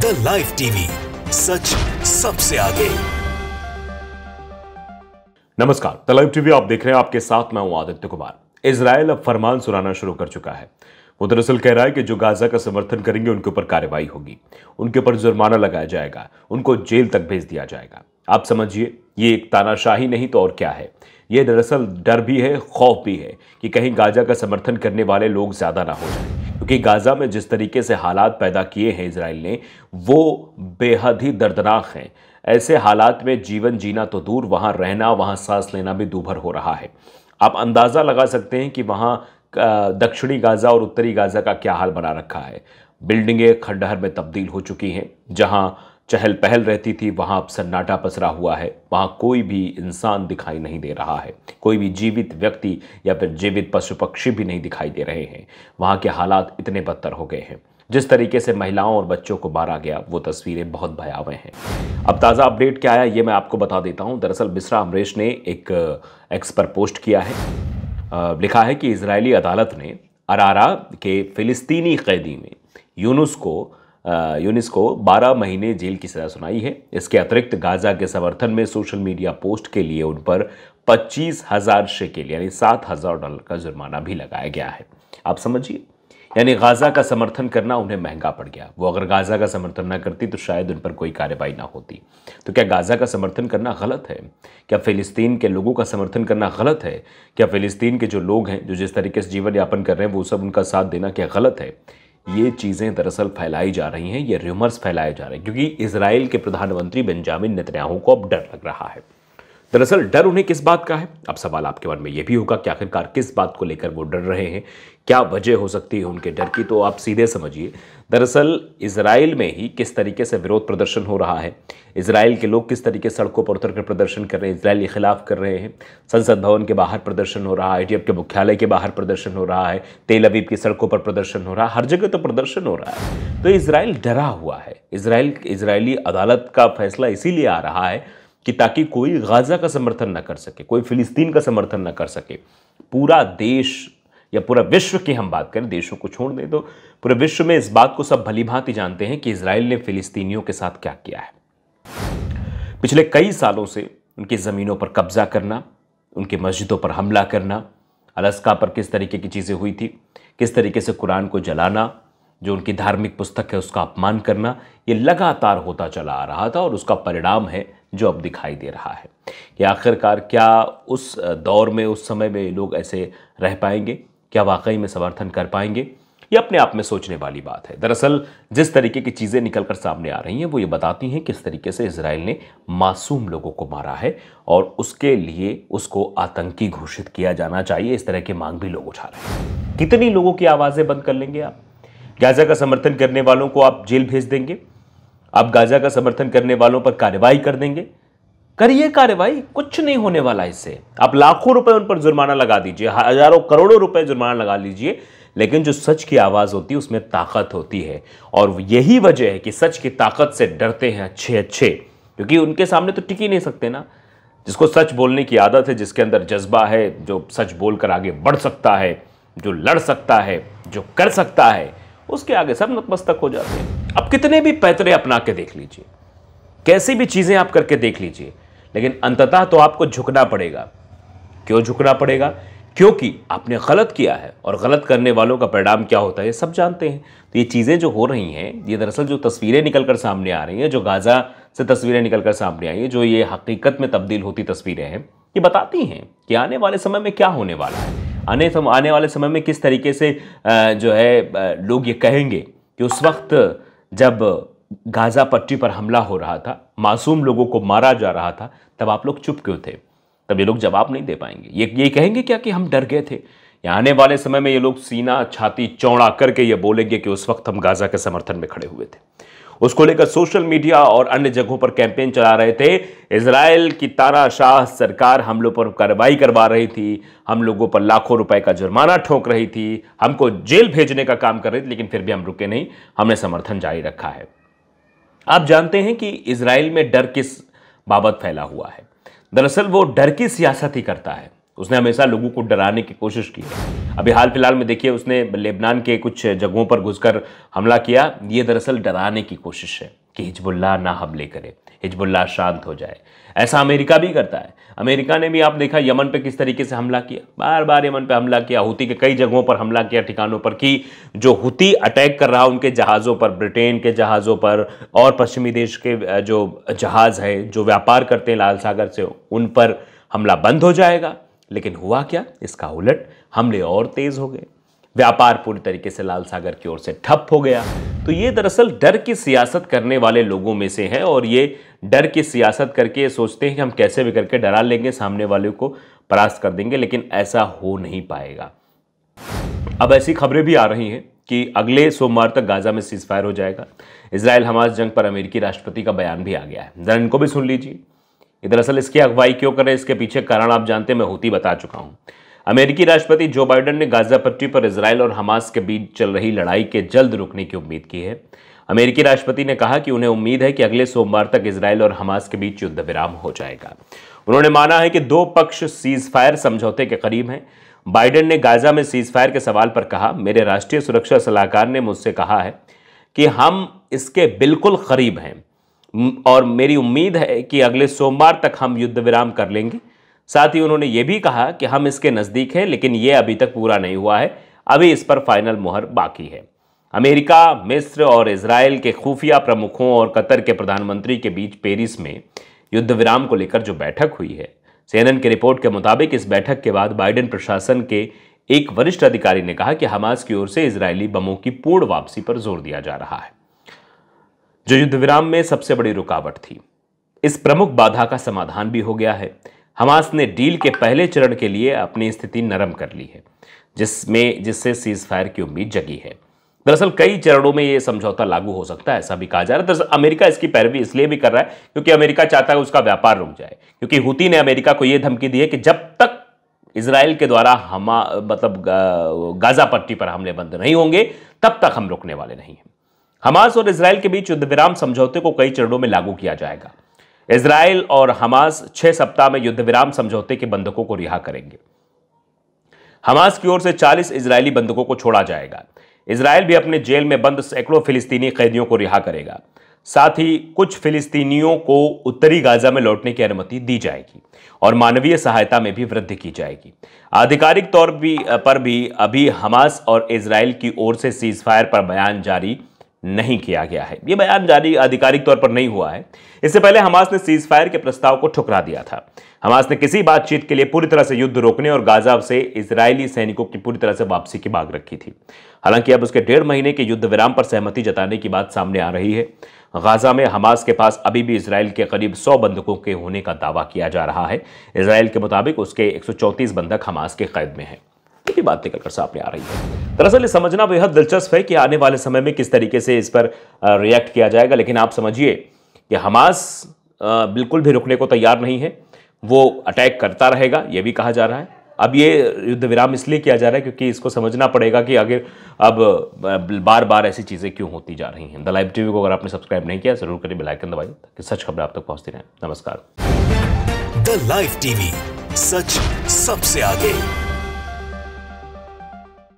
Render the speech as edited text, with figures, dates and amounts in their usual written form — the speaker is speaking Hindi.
द लाइव टीवी, सच सबसे आगे। नमस्कार, द लाइव टीवी आप देख रहे हैं। आपके साथ मैं हूं आदित्य कुमार। इजराइल अब फरमान सुनाना शुरू कर चुका है। वो दरअसल कह रहा है कि जो गाजा का समर्थन करेंगे उनके ऊपर कार्रवाई होगी, उनके ऊपर जुर्माना लगाया जाएगा, उनको जेल तक भेज दिया जाएगा। आप समझिए, ये एक तानाशाही नहीं तो और क्या है। ये दरअसल डर भी है, खौफ भी है कि कहीं गाजा का समर्थन करने वाले लोग ज्यादा ना हो जाए, क्योंकि गाजा में जिस तरीके से हालात पैदा किए हैं इजराइल ने, वो बेहद ही दर्दनाक हैं। ऐसे हालात में जीवन जीना तो दूर, वहां रहना, वहां सांस लेना भी दूभर हो रहा है। आप अंदाजा लगा सकते हैं कि वहां दक्षिणी गाजा और उत्तरी गाजा का क्या हाल बना रखा है। बिल्डिंगें खंडहर में तब्दील हो चुकी हैं। जहां चहल पहल रहती थी वहां अब सन्नाटा पसरा हुआ है। वहां कोई भी इंसान दिखाई नहीं दे रहा है, कोई भी जीवित व्यक्ति या फिर जीवित पशु पक्षी भी नहीं दिखाई दे रहे हैं। वहां के हालात इतने बदतर हो गए हैं। जिस तरीके से महिलाओं और बच्चों को मारा गया, वो तस्वीरें बहुत भयावह हैं। अब ताज़ा अपडेट क्या आया ये मैं आपको बता देता हूं। दरअसल बिसरा अमरीश ने एक एक्स पर पोस्ट किया है। लिखा है कि इजरायली अदालत ने अरारा के फिलिस्तीनी कैदी में यूनुस को 12 महीने जेल की सजा सुनाई है। इसके अतिरिक्त गाजा के समर्थन में सोशल मीडिया पोस्ट के लिए उन पर 25,000 शेकेल यानी $7,000 का जुर्माना भी लगाया गया है। आप समझिए, यानी गाजा का समर्थन करना उन्हें महंगा पड़ गया। वो अगर गाजा का समर्थन ना करती तो शायद उन पर कोई कार्रवाई ना होती। तो क्या गाजा का समर्थन करना गलत है? क्या फिलिस्तीन के लोगों का समर्थन करना गलत है? क्या फिलिस्तीन के जो लोग हैं, जो जिस तरीके से जीवन यापन कर रहे हैं, वो सब उनका साथ देना क्या गलत है? ये चीज़ें दरअसल फैलाई जा रही हैं, ये र्यूमर्स फैलाए जा रहे हैं, क्योंकि इजराइल के प्रधानमंत्री बेंजामिन नेतन्याहू को अब डर लग रहा है। दरअसल डर उन्हें किस बात का है? अब सवाल आपके मन में यह भी होगा कि आखिरकार किस बात को लेकर वो डर रहे हैं, क्या वजह हो सकती है उनके डर की। तो आप सीधे समझिए, दरअसल इजराइल में ही किस तरीके से विरोध प्रदर्शन हो रहा है, इजराइल के लोग किस तरीके से सड़कों पर उतरकर प्रदर्शन कर रहे हैं, इजराइल के खिलाफ कर रहे हैं। संसद भवन के बाहर प्रदर्शन हो रहा है, IDF के मुख्यालय के बाहर प्रदर्शन हो रहा है, तेल अवीव की सड़कों पर प्रदर्शन हो रहा है, हर जगह तो प्रदर्शन हो रहा है। तो इजराइल डरा हुआ है। इजरायली अदालत का फैसला इसीलिए आ रहा है कि ताकि कोई गाजा का समर्थन न कर सके, कोई फिलिस्तीन का समर्थन न कर सके। पूरा देश या पूरा विश्व की हम बात करें, देशों को छोड़ दें तो पूरे विश्व में इस बात को सब भलीभांति जानते हैं कि इजराइल ने फिलिस्तीनियों के साथ क्या किया है। पिछले कई सालों से उनकी ज़मीनों पर कब्जा करना, उनकी मस्जिदों पर हमला करना, अलास्का पर किस तरीके की चीज़ें हुई थी, किस तरीके से कुरान को जलाना, जो उनकी धार्मिक पुस्तक है उसका अपमान करना, ये लगातार होता चला आ रहा था और उसका परिणाम है जो अब दिखाई दे रहा है कि आखिरकार क्या उस दौर में, उस समय में लोग ऐसे रह पाएंगे, क्या वाकई में समर्थन कर पाएंगे? ये अपने आप में सोचने वाली बात है। दरअसल जिस तरीके की चीज़ें निकलकर सामने आ रही हैं वो ये बताती हैं किस तरीके से इजराइल ने मासूम लोगों को मारा है और उसके लिए उसको आतंकी घोषित किया जाना चाहिए। इस तरह की मांग भी लोग उठा रहे हैं। कितनी लोगों की आवाज़ें बंद कर लेंगे आप? गाजा का समर्थन करने वालों को आप जेल भेज देंगे? आप गाजा का समर्थन करने वालों पर कार्रवाई कर देंगे? करिए कार्रवाई, कुछ नहीं होने वाला इससे। आप लाखों रुपए उन पर जुर्माना लगा दीजिए, हजारों करोड़ों रुपए जुर्माना लगा लीजिए, लेकिन जो सच की आवाज होती है उसमें ताकत होती है। और यही वजह है कि सच की ताकत से डरते हैं अच्छे, क्योंकि उनके सामने तो टिक ही नहीं सकते ना। जिसको सच बोलने की आदत है, जिसके अंदर जज्बा है, जो सच बोलकर आगे बढ़ सकता है, जो लड़ सकता है, जो कर सकता है, उसके आगे सब नतमस्तक हो जाते हैं। अब कितने भी पैतरे अपना के देख लीजिए, कैसी भी चीजें आप करके देख लीजिए, लेकिन अंततः तो आपको झुकना पड़ेगा। क्यों झुकना पड़ेगा? क्योंकि आपने गलत किया है और गलत करने वालों का परिणाम क्या होता है सब जानते हैं। तो ये चीज़ें जो हो रही हैं, ये दरअसल जो तस्वीरें निकलकर सामने आ रही हैं, जो गाजा से तस्वीरें निकलकर सामने आई हैं, जो ये हकीकत में तब्दील होती तस्वीरें हैं, ये बताती हैं कि आने वाले समय में क्या होने वाला है। आने वाले समय में किस तरीके से जो है लोग ये कहेंगे कि उस वक्त जब गाजा पट्टी पर हमला हो रहा था, मासूम लोगों को मारा जा रहा था, तब आप लोग चुप क्यों थे? तब ये लोग जवाब नहीं दे पाएंगे। ये कहेंगे क्या कि हम डर गए थे? या आने वाले समय में ये लोग सीना छाती चौड़ा करके ये बोलेंगे कि उस वक्त हम गाजा के समर्थन में खड़े हुए थे। उसको लेकर सोशल मीडिया और अन्य जगहों पर कैंपेन चला रहे थे। इजराइल की तानाशाह सरकार हम लोग पर कार्रवाई करवा रही थी, हम लोगों पर लाखों रुपए का जुर्माना ठोक रही थी, हमको जेल भेजने का काम कर रही थी, लेकिन फिर भी हम रुके नहीं, हमने समर्थन जारी रखा है। आप जानते हैं कि इजराइल में डर किस बाबत फैला हुआ है? दरअसल वो डर की सियासत ही करता है। उसने हमेशा लोगों को डराने की कोशिश की है। अभी हाल फिलहाल में देखिए उसने लेबनान के कुछ जगहों पर घुसकर हमला किया। ये दरअसल डराने की कोशिश है कि हिजबुल्लाह ना हमले करे, हिजबुल्लाह शांत हो जाए। ऐसा अमेरिका भी करता है। अमेरिका ने भी आप देखा यमन पे किस तरीके से हमला किया, बार बार यमन पे हमला किया, हुती के कई जगहों पर हमला किया, ठिकानों पर, कि जो हुती अटैक कर रहा उनके जहाज़ों पर, ब्रिटेन के जहाज़ों पर और पश्चिमी देश के जो जहाज़ है जो व्यापार करते हैं लाल सागर से, उन पर हमला बंद हो जाएगा। लेकिन हुआ क्या, इसका उलट हमले और तेज हो गए। व्यापार पूरी तरीके से लाल सागर की ओर से ठप हो गया। तो ये दरअसल डर की सियासत करने वाले लोगों में से है, और ये डर की सियासत करके ये सोचते हैं कि हम कैसे भी करके डरा लेंगे, सामने वाले को परास्त कर देंगे, लेकिन ऐसा हो नहीं पाएगा। अब ऐसी खबरें भी आ रही हैं कि अगले सोमवार तक गाजा में सीजफायर हो जाएगा। इजराइल हमास जंग पर अमेरिकी राष्ट्रपति का बयान भी आ गया है, जरा इनको भी सुन लीजिए। दरअसल इसकी अगुवाई क्यों कर रहे हैं, इसके पीछे कारण आप जानते हैं, मैं हुती बता चुका हूं। अमेरिकी राष्ट्रपति जो बाइडेन ने गाजा पट्टी पर इजराइल और हमास के बीच चल रही लड़ाई के जल्द रुकने की उम्मीद की है। अमेरिकी राष्ट्रपति ने कहा कि उन्हें उम्मीद है कि अगले सोमवार तक इजराइल और हमास के बीच युद्ध विराम हो जाएगा। उन्होंने माना है कि दो पक्ष सीजफायर समझौते के करीब हैं। बाइडेन ने गाजा में सीजफायर के सवाल पर कहा, मेरे राष्ट्रीय सुरक्षा सलाहकार ने मुझसे कहा है कि हम इसके बिल्कुल करीब हैं और मेरी उम्मीद है कि अगले सोमवार तक हम युद्ध विराम कर लेंगे। साथ ही उन्होंने ये भी कहा कि हम इसके नज़दीक हैं, लेकिन यह अभी तक पूरा नहीं हुआ है, अभी इस पर फाइनल मुहर बाकी है। अमेरिका, मिस्र और इजराइल के खुफिया प्रमुखों और कतर के प्रधानमंत्री के बीच पेरिस में युद्ध विराम को लेकर जो बैठक हुई है, CNN की रिपोर्ट के मुताबिक इस बैठक के बाद बाइडेन प्रशासन के एक वरिष्ठ अधिकारी ने कहा कि हमास की ओर से इजरायली बमों की पूर्ण वापसी पर जोर दिया जा रहा है, जो युद्ध विराम में सबसे बड़ी रुकावट थी। इस प्रमुख बाधा का समाधान भी हो गया है। हमास ने डील के पहले चरण के लिए अपनी स्थिति नरम कर ली है, जिससे सीजफायर की उम्मीद जगी है। दरअसल कई चरणों में यह समझौता लागू हो सकता है, ऐसा भी कहा जा रहा है। दरअसल अमेरिका इसकी पैरवी इसलिए भी कर रहा है क्योंकि अमेरिका चाहता है उसका व्यापार रुक जाए, क्योंकि हुती ने अमेरिका को यह धमकी दी है कि जब तक इजराइल के द्वारा गाजा पट्टी पर हमले बंद नहीं होंगे तब तक हम रुकने वाले नहीं हैं। हमास और इजराइल के बीच युद्ध विराम समझौते को कई चरणों में लागू किया जाएगा। इजराइल और हमास 6 सप्ताह में युद्ध विराम समझौते के बंधकों को रिहा करेंगे। हमास की ओर से 40 इजरायली बंधकों को छोड़ा जाएगा। इजराइल भी अपने जेल में बंद सैकड़ों फिलिस्तीनी कैदियों को रिहा करेगा। साथ ही कुछ फिलिस्तीनियों को उत्तरी गाजा में लौटने की अनुमति दी जाएगी और मानवीय सहायता में भी वृद्धि की जाएगी। आधिकारिक तौर पर भी अभी हमास और इजराइल की ओर से सीजफायर पर बयान जारी नहीं किया गया है। यह बयान जारी आधिकारिक तौर पर नहीं हुआ है। इससे पहले हमास ने सीजफायर के प्रस्ताव को ठुकरा दिया था। हमास ने किसी बातचीत के लिए पूरी तरह से युद्ध रोकने और गाजा से इजरायली सैनिकों की पूरी तरह से वापसी की मांग रखी थी। हालांकि अब उसके 1.5 महीने के युद्ध विराम पर सहमति जताने की बात सामने आ रही है। गाजा में हमास के पास अभी भी इजराइल के करीब 100 बंधकों के होने का दावा किया जा रहा है। इजराइल के मुताबिक उसके 134 बंधक हमास के कैद में हैं। ये बात निकलकर सामने आ रही है। दरअसल ये समझना बेहद दिलचस्प है कि आने वाले समय में किस तरीके से इस पर रिएक्ट किया जाएगा, लेकिन आप समझिए कि हमास बिल्कुल भी रुकने को तैयार नहीं है, वो अटैक करता रहेगा, ये भी कहा जा रहा है। अब ये युद्ध विराम इसलिए किया जा रहा है क्योंकि इसको समझना पड़ेगा कि अगर अब बार बार ऐसी चीज़ें क्यों होती जा रही हैं। द लाइव टीवी को अगर आपने सब्सक्राइब नहीं किया जरूर करिए, बेल आइकन दबाइए ताकि सच खबरें आप तक पहुंचती रहें। नमस्कार। द लाइव टीवी, सच सबसे आगे।